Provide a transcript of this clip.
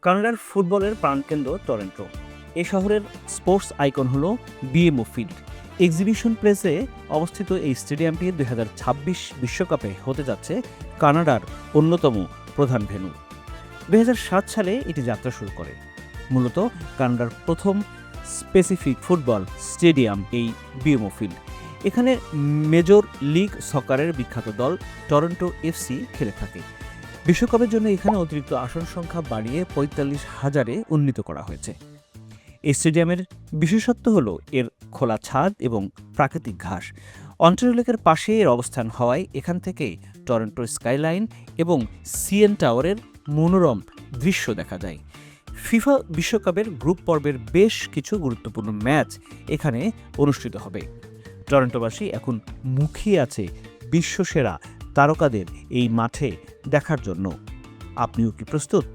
কানাডার ফুটবলের প্রাণকেন্দ্র টরন্টো। এ শহরের স্পোর্টস আইকন হল বিএমও ফিল্ড। এক্সিবিশন প্লেসে অবস্থিত এই স্টেডিয়ামটি 2026 বিশ্বকাপে হতে যাচ্ছে কানাডার অন্যতম প্রধান ভেন্যু। 2007 সালে এটি যাত্রা শুরু করে। মূলত কানাডার প্রথম স্পেসিফিক ফুটবল স্টেডিয়াম এই বিএমও ফিল্ড। এখানে মেজর লিগ সকারের বিখ্যাত দল টরন্টো এফসি খেলে থাকে। বিশ্বকাপের জন্য এখানে অতিরিক্ত আসন সংখ্যা বাড়িয়ে 45,000-এ উন্নীত করা হয়েছে। এই স্টেডিয়ামের বিশেষত্ব হল এর খোলা ছাদ এবং প্রাকৃতিক ঘাস। অন্টারিও লেকের পাশে এর অবস্থান হওয়ায় এখান থেকেই টরন্টো স্কাইলাইন এবং সিএন টাওয়ারের মনোরম দৃশ্য দেখা যায়। ফিফা বিশ্বকাপের গ্রুপ পর্বের বেশ কিছু গুরুত্বপূর্ণ ম্যাচ এখানে অনুষ্ঠিত হবে। টরন্টোবাসী এখন মুখিয়ে আছে বিশ্বসেরা তারকাদের এই মাঠে দেখার জন্য। আপনিও কি প্রস্তুত?